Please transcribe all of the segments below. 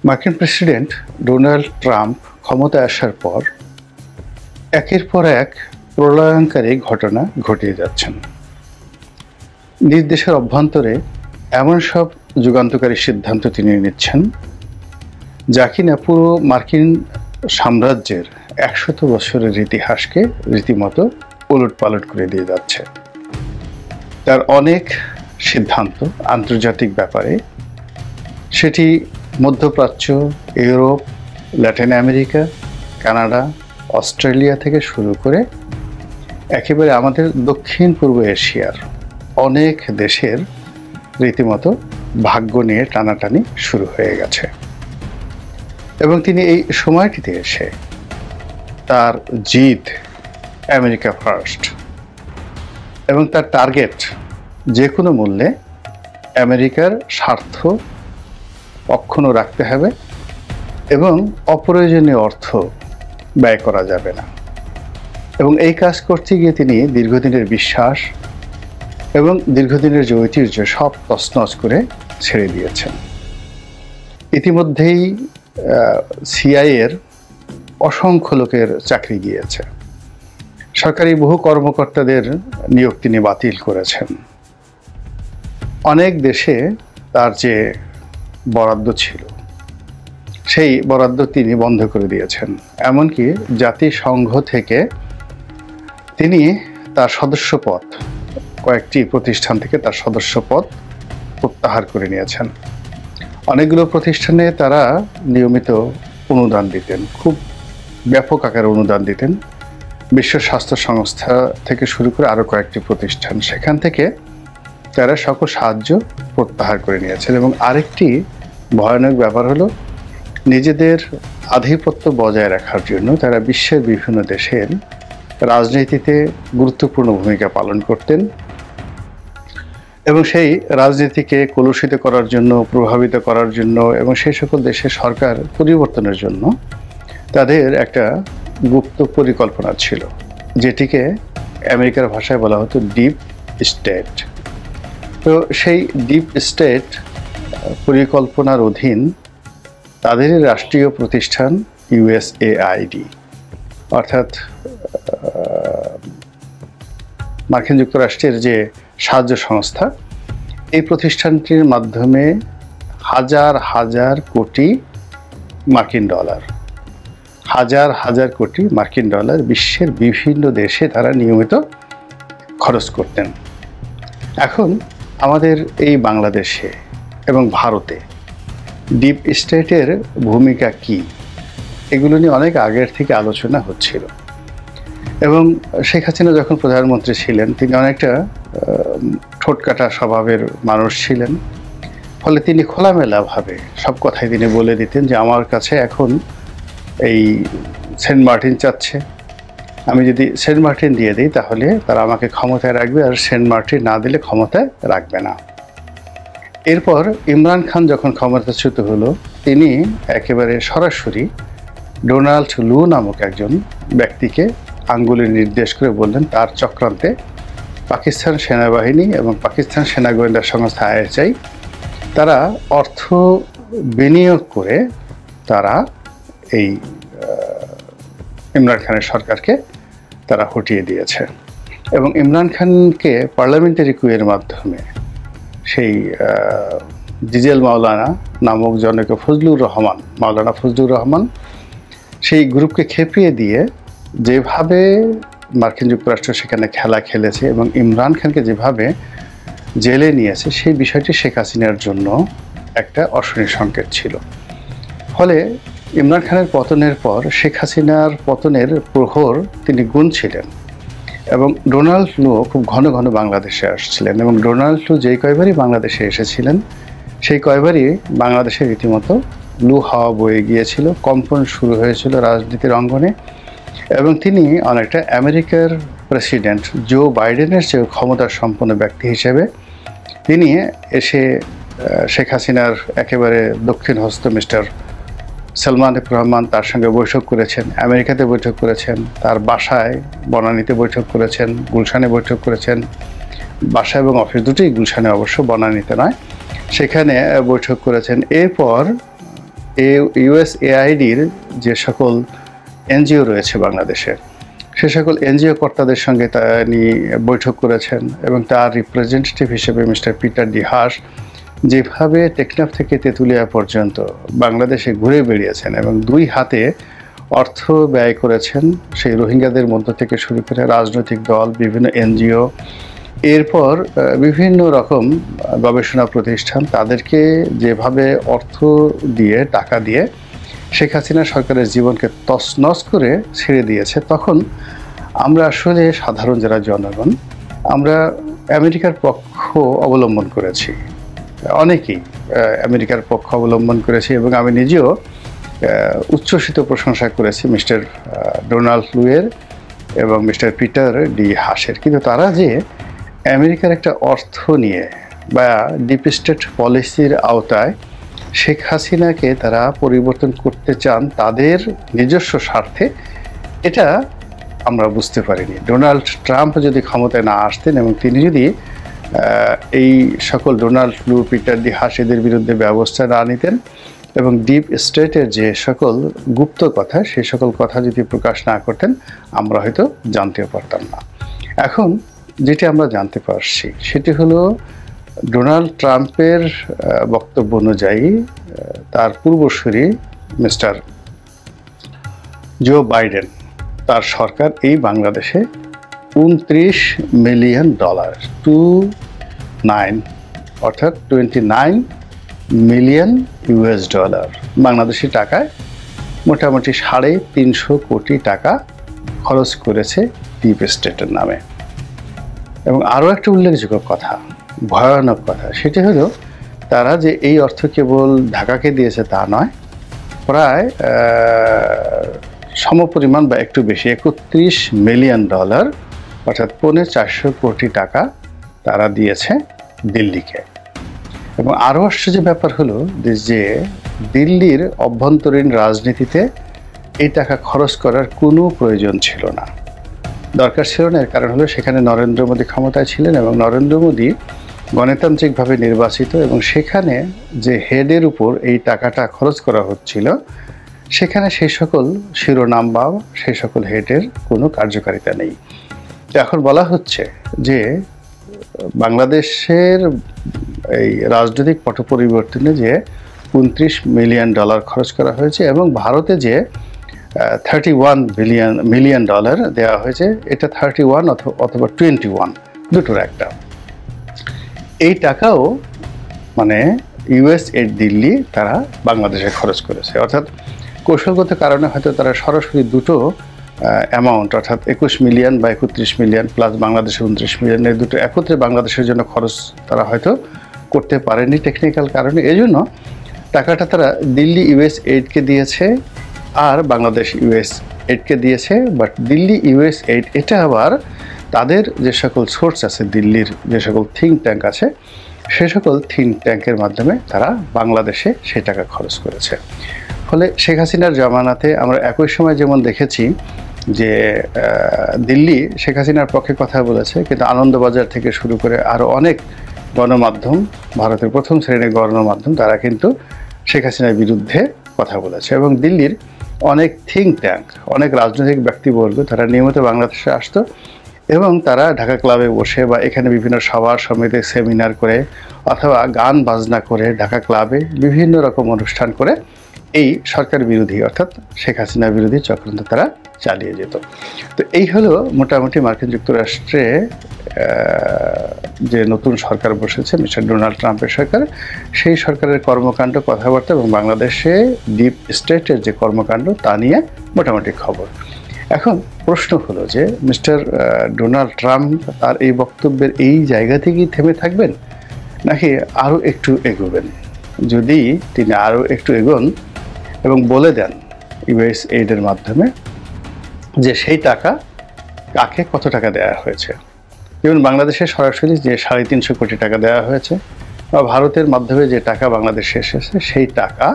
মার্কিন president Donald Trump ক্ষমতায় আসার পর একের পর এক প্রলয়ঙ্কারী ঘটনা ঘটিয়ে যাচ্ছেন। নিজ দেশের অভ্যন্তরে এমন সব যুগান্তকারী সিদ্ধান্ত তিনি নিচ্ছেন যা কিনা পুরো মার্কিন সাম্রাজ্যের 100 বছরের ইতিহাসকে রীতিমতো উলটপালট করে দিয়ে যাচ্ছে। তার অনেক সিদ্ধান্ত আন্তর্জাতিক ব্যাপারে, সেটি মধ্যপ্রাচ্য, Europe, Latin America, Canada, Australia থেকে শুরু করে একেবারে আমাদের দক্ষিণ পূর্ব এশিয়ার অনেক দেশের রীতিমতো ভাগ্য নিয়ে টানাটানি শুরু হয়ে গেছে। এবং তিনি এই সময়টিতে এসে তার জিদ আমেরিকা ফার্স্ট এবং তার টার্গেট যে কোনো মূল্যে আমেরিকার স্বার্থ অক্ষুণ্ণ রাখতে হবে এবং অপ্রয়োজনীয় অর্থ ব্যয় করা যাবে না। এবং এই কাজ করতে গিয়ে তিনি দীর্ঘদিনের বিশ্বাস এবং দীর্ঘদিনের যে ঐতিহ্য সব তছনছ করে ছেড়ে দিয়েছেন। ইতিমধ্যেই সিআইএর অসংখ্য লোকের চাকরি গিয়েছে, সরকারি বহু কর্মকর্তাদের নিয়োগ তিনি বাতিল করেছেন। অনেক দেশে তার যে বরাদ্দ ছিল সেই বরাদ্দ তিনি বন্ধ করে দিয়েছেন। এমনকি জাতিসংঘ থেকে তিনি তার সদস্যপদ, কয়েকটি প্রতিষ্ঠান থেকে তার সদস্যপদ প্রত্যাহার করে নিয়েছেন। অনেকগুলো প্রতিষ্ঠানে তারা নিয়মিত অনুদান দিতেন, খুব ব্যাপক আকারে অনুদান দিতেন। বিশ্ব স্বাস্থ্য সংস্থা থেকে শুরু করে আরও কয়েকটি প্রতিষ্ঠান, সেখান থেকে তারা সকল সাহায্য প্রত্যাহার করে নিয়েছেন। এবং আরেকটি ভয়ানক ব্যাপার হলো, নিজেদের আধিপত্য বজায় রাখার জন্য তারা বিশ্বের বিভিন্ন দেশের রাজনীতিতে গুরুত্বপূর্ণ ভূমিকা পালন করতেন এবং সেই রাজনীতিকে কলুষিত করার জন্য, প্রভাবিত করার জন্য এবং সেই সকল দেশের সরকার পরিবর্তনের জন্য তাদের একটা গুপ্ত পরিকল্পনা ছিল, যেটিকে আমেরিকার ভাষায় বলা হতো ডিপ স্টেট। তো সেই ডিপ স্টেট পরিকল্পনার অধীন তাদের রাষ্ট্রীয় প্রতিষ্ঠান ইউএসএআইডি, অর্থাৎ মার্কিন যুক্তরাষ্ট্রের যে সাহায্য সংস্থা, এই প্রতিষ্ঠানটির মাধ্যমে হাজার হাজার কোটি মার্কিন ডলার, হাজার হাজার কোটি মার্কিন ডলার বিশ্বের বিভিন্ন দেশে তারা নিয়মিত খরচ করতেন। এখন আমাদের এই বাংলাদেশে এবং ভারতে ডিপ স্টেটের ভূমিকা কি, এগুলো নিয়ে অনেক আগের থেকে আলোচনা হচ্ছিল। এবং শেখ হাসিনা যখন প্রধানমন্ত্রী ছিলেন, তিনি অনেকটা ঠোঁটকাটা স্বভাবের মানুষ ছিলেন। ফলে তিনি খোলামেলাভাবে সব কথাই তিনি বলে দিতেন যে আমার কাছে এখন এই সেন্ট মার্টিন চাচ্ছে, আমি যদি সেন্ট মার্টিন দিয়ে দিই তাহলে তারা আমাকে ক্ষমতায় রাখবে, আর সেন্ট মার্টিন না দিলে ক্ষমতায় রাখবে না। এরপর ইমরান খান যখন ক্ষমতাচ্যুত হলো, তিনি একেবারে সরাসরি ডোনাল্ড লু নামক একজন ব্যক্তিকে আঙ্গুলে নির্দেশ করে বললেন তার চক্রান্তে পাকিস্তান সেনাবাহিনী এবং পাকিস্তান সেনা গোয়েন্দা সংস্থা আইএসআই তারা অর্থ বিনিয়োগ করে তারা এই ইমরান খানের সরকারকে তারা হটিয়ে দিয়েছে। এবং ইমরান খানকে পার্লামেন্টারি কুয়ের মাধ্যমে সেই ডিজেল মাওলানা নামক জনকে মাওলানা ফজলুর রহমান সেই গ্রুপকে খেপিয়ে দিয়ে যেভাবে মার্কিন যুক্তরাষ্ট্র সেখানে খেলা খেলেছে এবং ইমরান খানকে যেভাবে জেলে নিয়েছে, সেই বিষয়টি শেখ হাসিনার জন্য একটা অশনি সংকেত ছিল। ফলে ইমরান খানের পতনের পর শেখ হাসিনার পতনের প্রহর তিনি গুনছিলেন এবং ডোনাল্ড লু খুব ঘন ঘন বাংলাদেশে আসছিলেন। এবং ডোনাল্ড লু যেই কয়বারই বাংলাদেশে এসেছিলেন, সেই কয়বারই বাংলাদেশে রীতিমতো লু হাওয়া বয়ে গিয়েছিল, কম্পন শুরু হয়েছিল রাজনীতির অঙ্গনে। এবং তিনি অনেকটা আমেরিকার প্রেসিডেন্ট জো বাইডেনের চেয়ে ক্ষমতার সম্পন্ন ব্যক্তি হিসেবে তিনি এসে শেখ হাসিনার একেবারে দক্ষিণ হস্ত মিস্টার সালমান এফ রহমান তার সঙ্গে বৈঠক করেছেন, আমেরিকাতে বৈঠক করেছেন, তার বাসায় বনানীতে বৈঠক করেছেন, গুলশানে বৈঠক করেছেন। বাসা এবং অফিস দুটোই গুলশানে, অবশ্য বনানীতে নয়, সেখানে বৈঠক করেছেন। এরপর ইউএসএআইডির যে সকল এনজিও রয়েছে বাংলাদেশে, সে সকল এনজিও কর্তাদের সঙ্গে তিনি বৈঠক করেছেন এবং তার রিপ্রেজেন্টেটিভ হিসেবে মিস্টার পিটার ডি হাস যেভাবে টেকনাফ থেকে তেঁতুলিয়া পর্যন্ত বাংলাদেশে ঘুরে বেড়িয়েছেন এবং দুই হাতে অর্থ ব্যয় করেছেন, সেই রোহিঙ্গাদের মধ্য থেকে শুরু করে রাজনৈতিক দল, বিভিন্ন এনজিও, এরপর বিভিন্ন রকম গবেষণা প্রতিষ্ঠান, তাদেরকে যেভাবে অর্থ দিয়ে, টাকা দিয়ে শেখ হাসিনা সরকারের জীবনকে তছনছ করে ছেড়ে দিয়েছে, তখন আমরা আসলে সাধারণ যারা জনগণ, আমরা আমেরিকার পক্ষ অবলম্বন করেছি, অনেকেই আমেরিকার পক্ষ অবলম্বন করেছি এবং আমি নিজেও উচ্ছ্বসিত প্রশংসা করেছি মিস্টার ডোনাল্ড লুয়ের এবং মিস্টার পিটার ডি হাসের। কিন্তু তারা যে আমেরিকার একটা অর্থ নিয়ে বা ডিপ স্টেট পলিসির আওতায় শেখ হাসিনাকে তারা পরিবর্তন করতে চান তাদের নিজস্ব স্বার্থে, এটা আমরা বুঝতে পারিনি। ডোনাল্ড ট্রাম্প যদি ক্ষমতায় না আসতেন এবং তিনি যদি এই সকল ডোনাল্ড লু, পিটার ডি হাস এদের বিরুদ্ধে ব্যবস্থা না নিতেন এবং ডিপ স্টেটের যে সকল গুপ্ত কথা, সেই সকল কথা যদি প্রকাশ না করতেন, আমরা হয়তো জানতেও পারতাম না। এখন যেটি আমরা জানতে পারছি সেটি হলো ডোনাল্ড ট্রাম্পের বক্তব্য অনুযায়ী তার পূর্বসূরি মিস্টার জো বাইডেন, তার সরকার এই বাংলাদেশে $29 million, 29 million US dollar, Bangladeshi টাকায় মোটামুটি 350 কোটি টাকা খরচ করেছে ডিপ স্টেটের নামে। এবং আরও একটা উল্লেখযোগ্য কথা, ভয়ানক কথা, সেটি হলো তারা যে এই অর্থ কেবল ঢাকাকে দিয়েছে তা নয়, প্রায় সমপরিমাণ বা একটু বেশি $31 মিলিয়ন, অর্থাৎ $450 কোটি টাকা তারা দিয়েছে দিল্লিকে। এবং আরও আশ্চর্য ব্যাপার হলো যে দিল্লির অভ্যন্তরীণ রাজনীতিতে এই টাকা খরচ করার কোনো প্রয়োজন ছিল না, দরকার ছিল না। এর কারণ হলো সেখানে নরেন্দ্র মোদী ক্ষমতায় ছিলেন এবং নরেন্দ্র মোদী গণতান্ত্রিকভাবে নির্বাচিত, এবং সেখানে যে হেডের উপর এই টাকাটা খরচ করা হচ্ছিল সেখানে সেই সকল শিরোনাম বা সেই সকল হেডের কোনো কার্যকারিতা নেই। এখন বলা হচ্ছে যে বাংলাদেশের এই রাজনৈতিক পট পরিবর্তনে যে $29 মিলিয়ন খরচ করা হয়েছে এবং ভারতে যে $31 মিলিয়ন দেওয়া হয়েছে, এটা 31 অথবা 21, দুটোর একটা। এই টাকাও মানে ইউএসএইড দিল্লি তারা বাংলাদেশে খরচ করেছে, অর্থাৎ কৌশলগত কারণে হয়তো তারা সরাসরি দুটো অ্যামাউন্ট, অর্থাৎ 21 মিলিয়ন বা 31 মিলিয়ন প্লাস বাংলাদেশের 29 মিলিয়ন, এই দুটো একত্রে বাংলাদেশের জন্য খরচ তারা হয়তো করতে পারেনি টেকনিক্যাল কারণে। এই জন্য টাকাটা তারা দিল্লি ইউএসএইডকে দিয়েছে আর বাংলাদেশ ইউএসএইডকে দিয়েছে। বাট দিল্লি ইউএসএইড এটা আবার তাদের যে সকল সোর্স আছে, দিল্লির যে সকল থিঙ্ক ট্যাঙ্ক আছে, সে সকল থিঙ্ক ট্যাঙ্কের মাধ্যমে তারা বাংলাদেশে সেই টাকা খরচ করেছে। ফলে শেখ হাসিনার জামানাতে আমরা একই সময় যেমন দেখেছি যে দিল্লি শেখ হাসিনার পক্ষে কথা বলেছে, কিন্তু আনন্দবাজার থেকে শুরু করে আরও অনেক গণমাধ্যম, ভারতের প্রথম শ্রেণীর গণমাধ্যম, তারা কিন্তু শেখ হাসিনার বিরুদ্ধে কথা বলেছে। এবং দিল্লির অনেক থিঙ্ক ট্যাঙ্ক, অনেক রাজনৈতিক ব্যক্তিবর্গ তারা নিয়মিত বাংলাদেশে আসতো এবং তারা ঢাকা ক্লাবে বসে বা এখানে বিভিন্ন সভা সমিতি সেমিনার করে অথবা গান বাজনা করে ঢাকা ক্লাবে বিভিন্ন রকম অনুষ্ঠান করে এই সরকার বিরোধী অর্থাৎ শেখ হাসিনা বিরোধী চক্রান্ত তারা চালিয়ে যেত। তো এই হলো মোটামুটি মার্কিন যুক্তরাষ্ট্রে যে নতুন সরকার বসেছে মিস্টার ডোনাল্ড ট্রাম্পের সরকার, সেই সরকারের কর্মকাণ্ড, কথাবার্তা এবং বাংলাদেশে ডিপ স্টেটের যে কর্মকাণ্ড তা নিয়ে মোটামুটি খবর। এখন প্রশ্ন হলো যে মিস্টার ডোনাল্ড ট্রাম্প তার এই বক্তব্যের এই জায়গা থেকেই থেমে থাকবেন নাকি আরও একটু এগোবেন? যদি তিনি আরও একটু এগোন এবং বলে দেন ইউএসএইডের মাধ্যমে যে সেই টাকা কাকে কত টাকা দেওয়া হয়েছে, যেমন বাংলাদেশে সরাসরি যে 350 কোটি টাকা দেওয়া হয়েছে বা ভারতের মাধ্যমে যে টাকা বাংলাদেশে এসেছে, সেই টাকা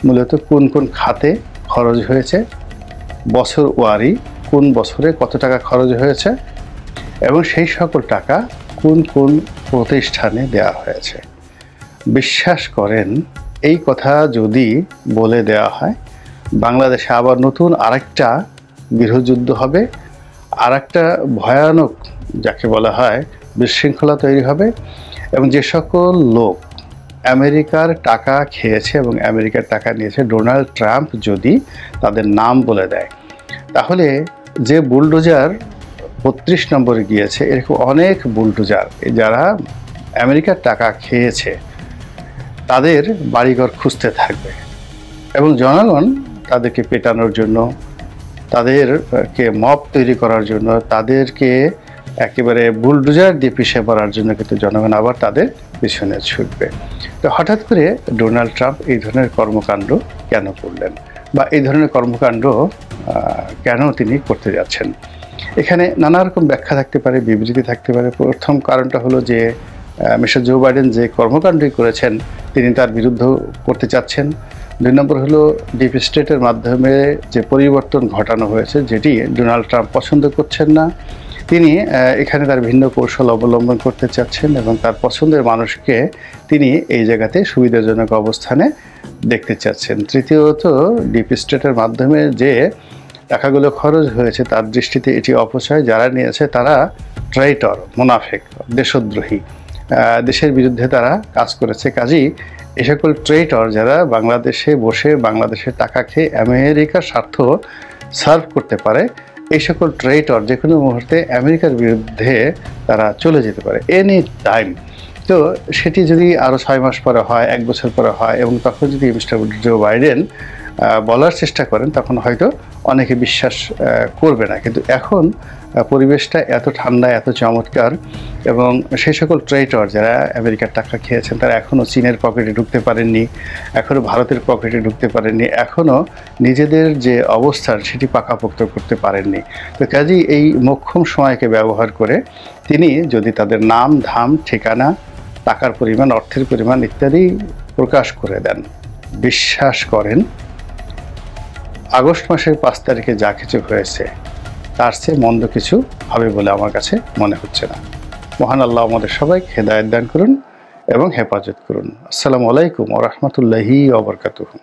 মূলত কোন কোন খাতে খরচ হয়েছে, বছর ওয়ারি কোন বছরে কত টাকা খরচ হয়েছে এবং সেই সকল টাকা কোন কোন প্রতিষ্ঠানে দেওয়া হয়েছে। বিশ্বাস করেন এই কথা যদি বলে দেওয়া হয়, বাংলাদেশে আবার নতুন আরেকটা গৃহযুদ্ধ হবে, আরেকটা ভয়ানক যাকে বলা হয় বিশৃঙ্খলা তৈরি হবে, এবং যে সকল লোক আমেরিকার টাকা খেয়েছে এবং আমেরিকার টাকা নিয়েছে, ডোনাল্ড ট্রাম্প যদি তাদের নাম বলে দেয়, তাহলে যে বুলডোজার 32 নম্বরে গিয়েছে, এরকম অনেক বুলডোজার যারা আমেরিকার টাকা খেয়েছে তাদের বাড়িঘর খুঁজতে থাকবে, এবং জনগণ তাদেরকে পেটানোর জন্য, তাদেরকে মব তৈরি করার জন্য, তাদেরকে একেবারে বুলডোজার দিয়ে পিষে পড়ার জন্য কিন্তু জনগণ আবার তাদের পিছনে ছুটবে। তো হঠাৎ করে ডোনাল্ড ট্রাম্প এই ধরনের কর্মকাণ্ড কেন করলেন, বা এই ধরনের কর্মকাণ্ড কেন তিনি করতে যাচ্ছেন? এখানে নানা রকম ব্যাখ্যা থাকতে পারে, বিবৃতি থাকতে পারে। প্রথম কারণটা হলো যে মিস্টার জো বাইডেন যে কর্মকাণ্ডই করেছেন তিনি তার বিরুদ্ধে করতে চাচ্ছেন। 2 নম্বর হলো ডিপ স্টেটের মাধ্যমে যে পরিবর্তন ঘটানো হয়েছে, যেটি ডোনাল্ড ট্রাম্প পছন্দ করছেন না। তিনি এখানে তার ভিন্ন কৌশল অবলম্বন করতে চাচ্ছেন এবং তার পছন্দের মানুষকে তিনি এই জায়গাতে সুবিধাজনক অবস্থানে দেখতে চাচ্ছেন। তৃতীয়ত, ডিপ স্টেটের মাধ্যমে যে টাকাগুলো খরচ হয়েছে তার দৃষ্টিতে এটি অপচয়। যারা নিয়েছে তারা ট্রাইটর, মুনাফেক, দেশদ্রোহী, দেশের বিরুদ্ধে তারা কাজ করেছে। কাজেই এ সকল ট্রেইটর যারা বাংলাদেশে বসে বাংলাদেশের টাকা খেয়ে আমেরিকার স্বার্থ সার্ভ করতে পারে, এই সকল ট্রেইটর যে কোনো মুহূর্তে আমেরিকার বিরুদ্ধে তারা চলে যেতে পারে এনি টাইম। তো সেটি যদি আরও 6 মাস পরে হয়, 1 বছর পরে হয়, এবং তখন যদি মিস্টার জো বাইডেন বলার চেষ্টা করেন, তখন হয়তো অনেকে বিশ্বাস করবে না। কিন্তু এখন পরিবেশটা এত ঠান্ডা, এত চমৎকার, এবং সেই সকল ট্রেইটর যারা আমেরিকার টাকা খেয়েছেন তারা এখনও চীনের পকেটে ঢুকতে পারেননি, এখনও ভারতের পকেটে ঢুকতে পারেননি, এখনও নিজেদের যে অবস্থান সেটি পাকাপোক্ত করতে পারেননি। তো কাজেই এই মোক্ষম সময়কে ব্যবহার করে তিনি যদি তাদের নাম, ধাম, ঠিকানা, টাকার পরিমাণ, অর্থের পরিমাণ ইত্যাদি প্রকাশ করে দেন, বিশ্বাস করেন আগস্ট মাসের 5 তারিখে যা কিছু হয়েছে তার চেয়ে মন্দ কিছু হবে বলে আমার কাছে মনে হচ্ছে না। মহান আল্লাহ আমাদের সবাইকে হেদায়েত দান করুন এবং হেফাজত করুন। আসসালামু আলাইকুম ওয়া রাহমাতুল্লাহি ওয়া বারাকাতুহু।